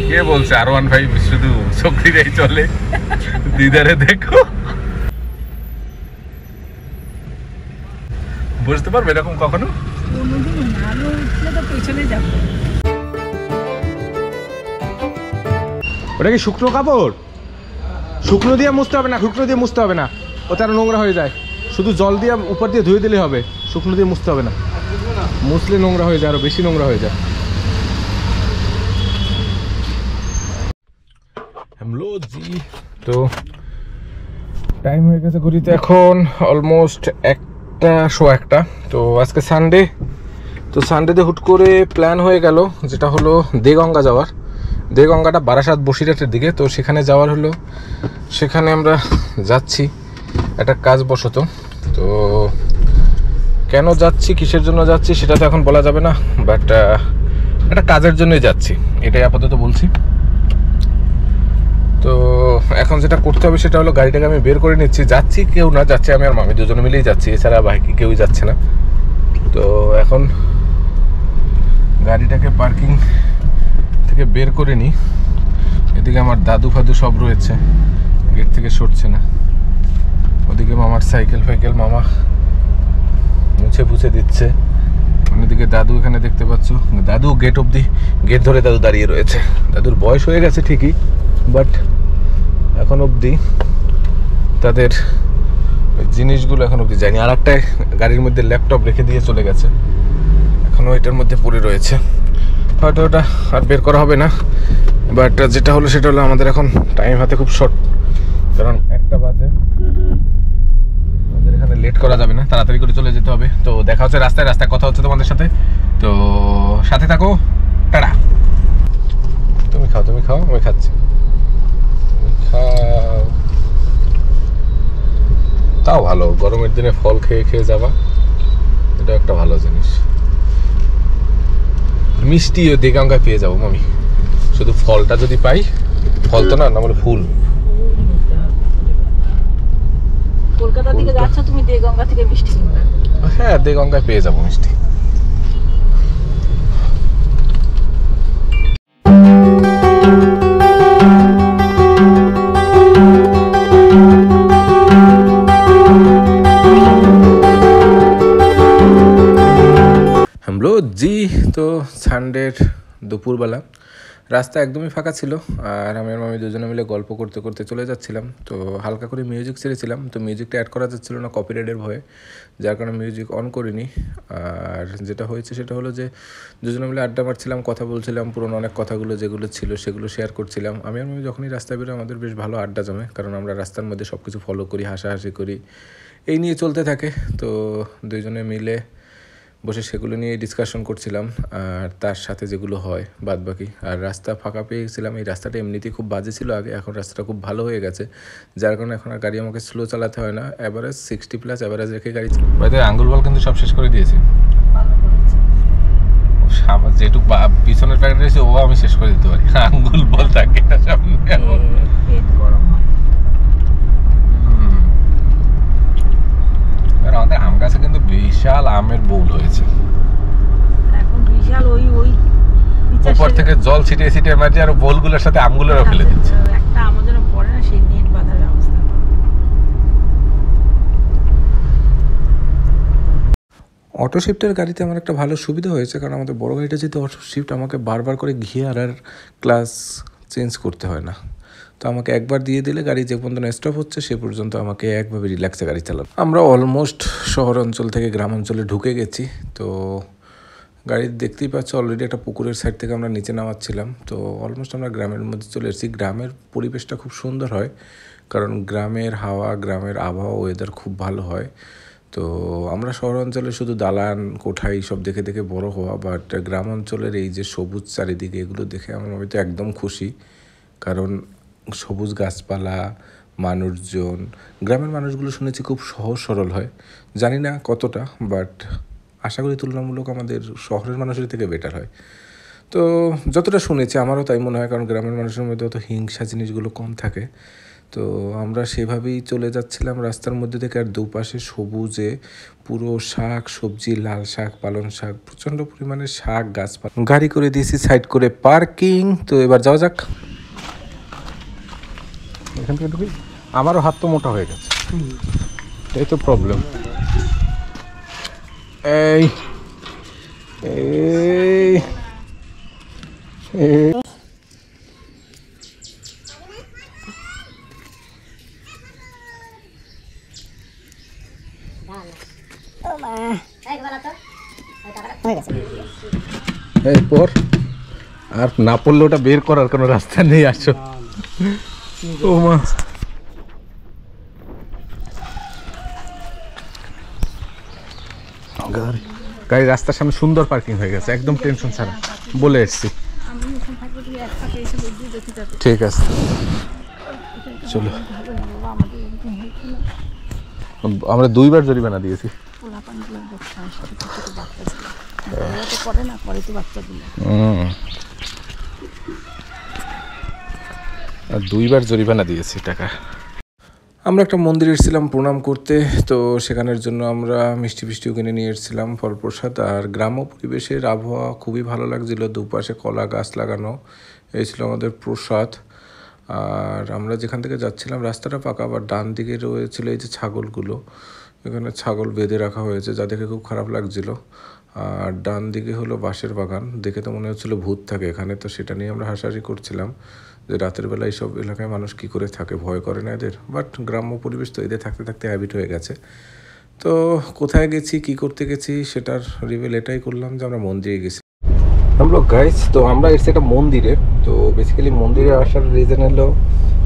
কে বলছে R15 শুধু শক্তিটাই চলে? দিদারে দেখো, বুঝতে পারবে এরকম কখনো? ওটা কি শুকনো কাপড়? শুকনো দিয়ে মুছতে হবে না, শুকনো দিয়ে মুছতে হবে না, ওটা আরো নোংরা হয়ে যায়। শুধু জল দিয়ে উপর দিয়ে ধুয়ে দিলে হবে, শুকনো দিয়ে মুছতে হবে না। মুছলে নোংরা হয়ে যায়, আরো বেশি নোংরা হয়ে যায়। তো টাইম হয়ে গেছে ঘড়িতে এখন অলমোস্ট 1:15। তো আজকে সানডে, তো সানডেতে হুট করে প্ল্যান হয়ে গেল যেটা হলো দেগঙ্গা যাওয়ার। দেগঙ্গাটা বারাসাত বসিরহাটের দিকে, তো সেখানে যাওয়ার হলো। সেখানে আমরা যাচ্ছি একটা কাজ বশত। তো কেন যাচ্ছি, কিসের জন্য যাচ্ছি সেটা তো এখন বলা যাবে না, বাট একটা কাজের জন্যই যাচ্ছি, এটাই আপাতত বলছি। তো এখন যেটা করতে হবে সেটা হলো গাড়িটাকে আমি বের করে নিচ্ছি। যাচ্ছি কেউ না, যাচ্ছে আমি আর মামি দুজনে মিলেই যাচ্ছি, এছাড়া বাকি কেউই যাচ্ছে না। তো এখন গাড়িটাকে পার্কিং থেকে বের করে নিই। এদিকে আমার দাদু ফাদু সব রয়েছে, গেট থেকে সরছে না। ওদিকে মামার সাইকেল ফাইকেল মামা মুছে ফুছে দিচ্ছে। অন্যদিকে দাদু এখানে দেখতে পাচ্ছ, দাদু গেট অবধি, গেট ধরে দাদু দাঁড়িয়ে রয়েছে। দাদুর বয়স হয়ে গেছে ঠিকই, বাট এখন অবধি তাদের জিনিসগুলো এখন অবধি যায়নি। আর একটা গাড়ির মধ্যে ল্যাপটপ রেখে দিয়ে চলে গেছে, এখনও এটার মধ্যে পড়ে রয়েছে। হয়তো ওটা আর বের করা হবে না, বাট যেটা হলো সেটা হলো আমাদের এখন টাইম হাতে খুব শর্ট, কারণ 1টা বাজে। আমাদের এখানে লেট করা যাবে না, তাড়াতাড়ি করে চলে যেতে হবে। তো দেখা হচ্ছে রাস্তায়, রাস্তায় কথা হচ্ছে তোমাদের সাথে। তো সাথে থাকো, টাটা। তুমি খাও, তুমি খাও, আমি খাচ্ছি। খাও, তাও ভালো, গরমের দিনে ফল খেয়ে খেয়ে যাবা, এটা একটা ভালো জিনিস। মিষ্টিও দেগঙ্গায় পেয়ে যাবো মামি, শুধু ফলটা যদি পাই। ফল তো না, মানে ফুল। কলকাতা থেকে যাচ্ছ তুমি, দেগঙ্গা থেকে মিষ্টি কিনবে? হ্যাঁ, দেগঙ্গায় পেয়ে যাবো মিষ্টি। জি, তো সানডের দুপুরবেলা রাস্তা একদমই ফাঁকা ছিল, আর আমি আর মামি দুজনে মিলে গল্প করতে করতে চলে যাচ্ছিলাম। তো হালকা করে মিউজিক ছেড়েছিলাম, তো মিউজিকটা অ্যাড করা যাচ্ছিল না কপিরাইটের ভয়ে, যার কারণে মিউজিক অন করিনি। আর যেটা হয়েছে সেটা হলো যে দুজনে মিলে আড্ডা মারছিলাম, কথা বলছিলাম, পুরোনো অনেক কথাগুলো যেগুলো ছিল সেগুলো শেয়ার করছিলাম। আমি আর মামি যখনই রাস্তায় বেরোই আমাদের বেশ ভালো আড্ডা জমে, কারণ আমরা রাস্তার মধ্যে সব কিছু ফলো করি, হাসাহাসি করি, এই নিয়ে চলতে থাকে। তো দুজনে মিলে বসে সেগুলো নিয়ে ডিসকাশন করছিলাম, আর তার সাথে যেগুলো হয় বাদ বাকি। আর রাস্তা ফাঁকা পেয়ে গেছিলাম, এই রাস্তাটা এমনিতেই খুব বাজে ছিল আগে, এখন রাস্তাটা খুব ভালো হয়ে গেছে, যার কারণে এখন আর গাড়ি আমাকে স্লো চালাতে হয় না। অ্যাভারেজ 60+ অ্যাভারেজ রেখে গাড়ি চালাই। আঙ্গুল বল কিন্তু সব শেষ করে দিয়েছি, যেটুক পিছনের প্যাকেট রয়েছে ও আমি শেষ করে দিতে পারি, আঙ্গুল বল থাকে না সামনে। আমাদের আম গাছে কিন্তু বিশাল আমের বোল হয়েছে, এখন বিশাল ওই উপর থেকে জল ছিটিয়ে ছিটিয়ে মারছে, আর বোলগুলোর সাথে আমগুলোরও ফেলে দিচ্ছে। একটা আমাদের পড়ে না, সেই নেট বাঁধার ব্যবস্থা। অটো শিফটের গাড়িতে আমার একটা ভালো সুবিধা হয়েছে, কারণ আমাদের বড় গাড়িটা যেহেতু অটো শিফট, আমাকে বারবার করে গিয়ার আর ক্লাস চেঞ্জ করতে হয় না। তো আমাকে একবার দিয়ে দিলে গাড়ি যে পর্যন্ত স্টপ হচ্ছে সে পর্যন্ত আমাকে একভাবে রিল্যাক্সে গাড়ি চালাবো। আমরা অলমোস্ট শহর অঞ্চল থেকে গ্রাম অঞ্চলে ঢুকে গেছি। তো গাড়ি দেখতেই পাচ্ছ অলরেডি একটা পুকুরের সাইড থেকে আমরা নিচে নামাচ্ছিলাম। তো অলমোস্ট আমরা গ্রামের মধ্যে চলে এসেছি। গ্রামের পরিবেশটা খুব সুন্দর হয়, কারণ গ্রামের হাওয়া, গ্রামের আবহাওয়া, ওয়েদার খুব ভালো হয়। তো আমরা শহর অঞ্চলে শুধু দালান কোঠা সব দেখে দেখে বড় হওয়া, বাট গ্রাম অঞ্চলের এই যে সবুজ চারিদিকে, এগুলো দেখে আমার আমি তো একদম খুশি, কারণ সবুজ গাছপালা, মানুষজন, গ্রামের মানুষগুলো শুনেছি খুব সহজ সরল হয়, জানি না কতটা, বাট আশা করি তুলনামূলক আমাদের শহরের মানুষের থেকে বেটার হয়। তো যতটা শুনেছি আমারও তাই মনে হয়, কারণ গ্রামের মানুষের মধ্যে অত হিংসা জিনিসগুলো কম থাকে। তো আমরা সেভাবেই চলে যাচ্ছিলাম রাস্তার মধ্যে থেকে, আর দুপাশে সবুজে পুরো শাক সবজি, লাল শাক, পালং শাক, প্রচণ্ড পরিমাণে শাক গাছপালা। গাড়ি করে দিয়েছি সাইড করে পার্কিং। তো এবার যাওয়া যাক। এখান থেকে ঢুকি, আমারও হাত তো মোটা হয়ে গেছে, এই তো প্রবলেম। এই এই এই এরপর আর না পড়লে ওটা বের করার কোনো রাস্তা নেই। আসো ও মা, গাড়ি রাস্তার সামনে সুন্দর পার্কিং হয়ে গেছে, একদম টেনশন ছাড়া বলে এসছি। ঠিক আছে চলো। আমরা 2 বার জরিমানা দিয়েছি। আর 2 বার জরিমানা দিয়েছি টাকা। আমরা একটা মন্দিরে এসেছিলাম প্রণাম করতে, তো সেখানের জন্য আমরা মিষ্টি ফিষ্টিও কিনে নিয়ে এসেছিলাম, ফল প্রসাদ। আর গ্রাম্য পরিবেশের আবহাওয়া খুবই ভালো লাগছিল, দুপাশে কলা গাছ লাগানো, এই ছিল আমাদের প্রসাদ। আর আমরা যেখান থেকে যাচ্ছিলাম রাস্তাটা পাকা, আবার ডান দিকে রয়েছিল এই যে ছাগলগুলো, এখানে ছাগল বেঁধে রাখা হয়েছে, যা দেখে খুব খারাপ লাগছিল। আর ডান দিকে হলো বাঁশের বাগান, দেখে তো মনে হচ্ছিলো ভূত থাকে এখানে, তো সেটা নিয়ে আমরা হাসাহাসি করছিলাম যে রাতের বেলা এইসব এলাকায় মানুষ কী করে থাকে, ভয় করে না এদের। বাট গ্রাম্য পরিবেশ তো, এদের থাকতে থাকতে হ্যাবিট হয়ে গেছে। তো কোথায় গেছি, কি করতে গেছি সেটার রিভিল এটাই করলাম যে আমরা মন্দিরে গেছি। আমরা গাইস, তো আমরা এসেছি একটা মন্দিরে। তো বেসিক্যালি মন্দিরে আসার রিজন হলো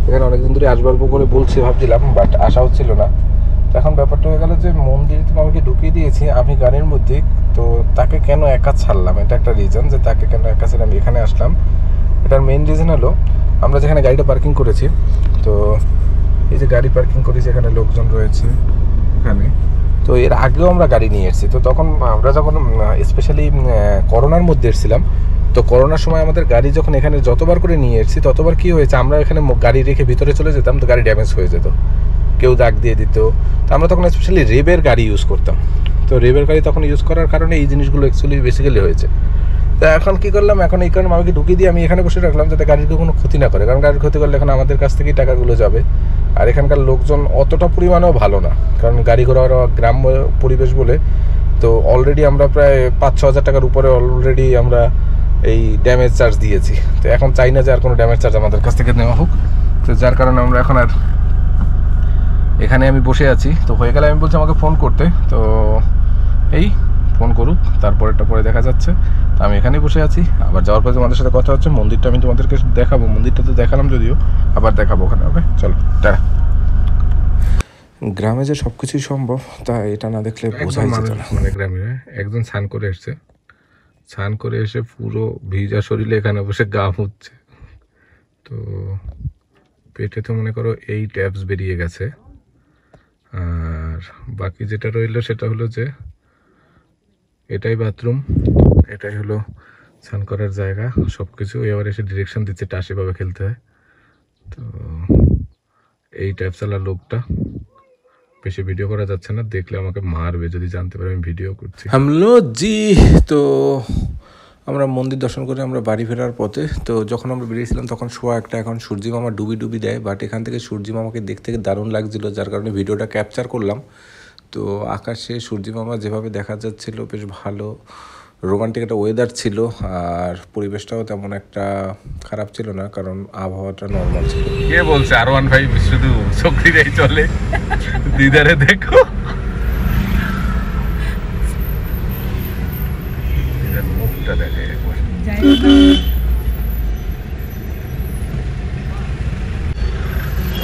এখানে অনেকদিন ধরে আসবো করে বলছি, ভাবছিলাম, বাট আসা হচ্ছিল না। তো এখন ব্যাপারটা হয়ে গেল যে মন্দিরে তো আমাকে ঢুকিয়ে দিয়েছি আমি গানের মধ্যে, তো তাকে কেন একা ছাড়লাম, এটা একটা রিজন যে তাকে কেন একা ছিলাম এখানে আসলাম। এটার মেইন রিজন হলো আমরা যেখানে গাড়িটা পার্কিং করেছি, তো এই যে গাড়ি পার্কিং করেছি এখানে লোকজন রয়েছে এখানে। তো এর আগেও আমরা গাড়ি নিয়ে এসেছি, তো তখন আমরা যখন স্পেশালি করোনার মধ্যে এসেছিলাম, তো করোনার সময় আমাদের গাড়ি যখন এখানে যতবার করে নিয়ে এসেছি ততবার কী হয়েছে, আমরা এখানে গাড়ি রেখে ভিতরে চলে যেতাম, তো গাড়ি ড্যামেজ হয়ে যেত, কেউ দাগ দিয়ে দিত। তো আমরা তখন স্পেশালি রেবের গাড়ি ইউজ করতাম। তো রেবের গাড়ি তখন ইউজ করার কারণে এই জিনিসগুলো অ্যাকচুয়ালি বেসিক্যালি হয়েছে। তো এখন কী করলাম, এখন এই কারণে আমাকে ঢুকিয়ে দিয়ে আমি এখানে বসে রাখলাম যাতে গাড়ির কোনো ক্ষতি না করে, কারণ গাড়ির ক্ষতি করলে এখন আমাদের কাছ থেকেই টাকাগুলো যাবে। আর এখানকার লোকজন অতটা পরিমাণেও ভালো না, কারণ গাড়ি ঘোড়ার গ্রাম্য পরিবেশ বলে। তো অলরেডি আমরা প্রায় 5-6 হাজার টাকার উপরে অলরেডি আমরা এই ড্যামেজ চার্জ দিয়েছি। তো এখন চাই না যে আর কোনো ড্যামেজ চার্জ আমাদের কাছ থেকে নেওয়া হোক। তো যার কারণে আমরা এখন আর এখানে আমি বসে আছি। তো হয়ে গেলে আমি বলছি আমাকে ফোন করতে, তো এই ফোন করুক, তারপরেরটা পরে দেখা যাচ্ছে। তো আমি এখানেই বসে আছি, আবার যাওয়ার পরে তোমাদের সাথে কথা হচ্ছে। মন্দিরটা আমি তোমাদেরকে দেখাবো, মন্দিরটা তো দেখালাম যদিও, আবার দেখাবো ওখানে। ওকে চলো, টাটা। গ্রামে যে সব কিছুই সম্ভব তা এটা না দেখলে বোঝাই যেত না। মানে গ্রামে একজন স্নান করে এসছে, স্নান করে এসে পুরো ভিজা শরীরে এখানে বসে গা মুছছে। তো পেটে তো মনে করো এই ট্যাবস বেরিয়ে গেছে। আর বাকি যেটা রইলো সেটা হলো যে এটাই বাথরুম, এটাই হলো স্নান করার জায়গা, সব কিছু। এবার এসে ডিরেকশন দিচ্ছে টাসিভাবে খেলতে হয়। তো এই ট্যাব চালা লোকটা, বেশি ভিডিও করা যাচ্ছে না, দেখলে আমাকে মারবে যদি জানতে পারে আমি ভিডিও করছি। হামলো জি। তো আমরা মন্দির দর্শন করে আমরা বাড়ি ফেরার পথে, তো যখন আমরা বেরিয়েছিলাম তখন শোয়া একটা, এখন সূর্যি মামা ডুবি দেয়, বাট এখান থেকে সূর্যি মামাকে দেখতে দারুণ লাগছিল, যার কারণে ভিডিওটা ক্যাপচার করলাম। তো আকাশে সূর্যি মামা যেভাবে দেখা যাচ্ছিল বেশ ভালো রোমান্টিক একটা ওয়েদার ছিল, আর পরিবেশটাও তেমন একটা খারাপ ছিল না, কারণ আবহাওয়াটা নর্মাল ছিল। কে বলছে R1 ভাই শুধু চক্রিরাই চলে, দিদারে দেখো মুখটা দেখে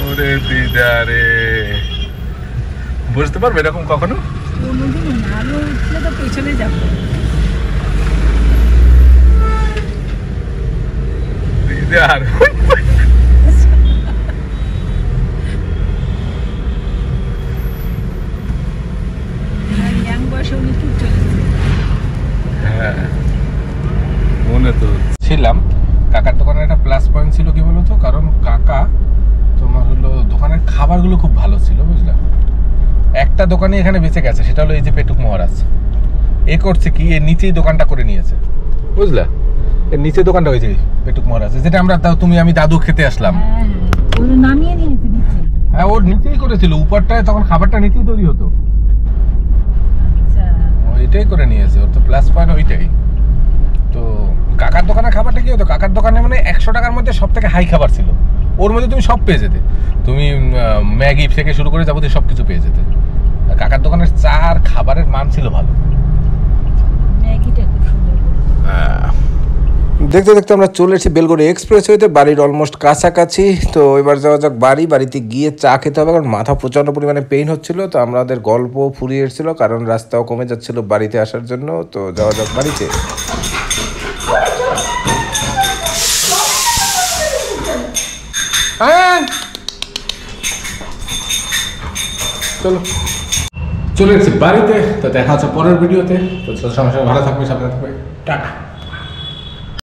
ওরে দিদারে, বুঝতে পারবে এরকম কখনো? কোনোদিন না, উঠলে তো পেছনে যাবো। দিদার ইয়াং বয়সে উনি টুর চলেছে। হ্যাঁ মনে তো ছিলাম, কাকার দোকানে একটা প্লাস পয়েন্ট ছিল কি বলতো, কারণ কাকা তোমার হলো দোকানের খাবারগুলো খুব ভালো ছিল, বুঝলা। একটা দোকানে এখানে বেঁচে গেছে, সেটা হলো এই যে পেটুক মহারাজ। এ করছে কি, এর নিচেই দোকানটা করে নিয়েছে, বুঝলা। এর নিচে দোকানটা হয়েছে পেটুক মহারাজ, যেটা আমরা তুমি আমি দাদু খেতে আসলাম। নামিয়ে নিয়েছে নিচে। হ্যাঁ, ওর নিচেই করেছিল, উপরটায় তখন খাবারটা নিচেই তৈরি হতো। আচ্ছা, ওইটাই করে নিয়েছে, ওর তো প্লাস পয়েন্ট ওইটাই। তো কাকার দোকানের খাবারটা কি হতো, কাকার দোকানে মানে 100 টাকার মধ্যে সব থেকে হাই খাবার ছিল। ওর মধ্যে তুমি সব পেয়ে যেতে, তুমি ম্যাগি থেকে শুরু করে যাবতীয় সব কিছু পেয়ে যেতে। আর কাকার দোকানের চা আর খাবারের মান ছিল ভালো। ম্যাগিটা খুব সুন্দর। দেখতে দেখতে আমরা চলে এসেছি বেলগড়ি এক্সপ্রেসওয়েতে, বাড়ির অলমোস্ট কাছাকাছি। তো এবার যাওয়া যাক বাড়িতে গিয়ে চা খেতে হবে, কারণ মাথা প্রচণ্ড পরিমাণে পেইন হচ্ছিল। তো আমাদের গল্প ফুরিয়ে এসেছিলো, কারণ রাস্তাও কমে যাচ্ছিল বাড়িতে আসার জন্য। তো যাওয়া যাক বাড়িতে। চলো, চলে এসেছি বাড়িতে। তো দেখা হচ্ছে পরের ভিডিওতে। তো সঙ্গে সঙ্গে ভালো থাকবে, সাবধানে থাকবে, টাটা।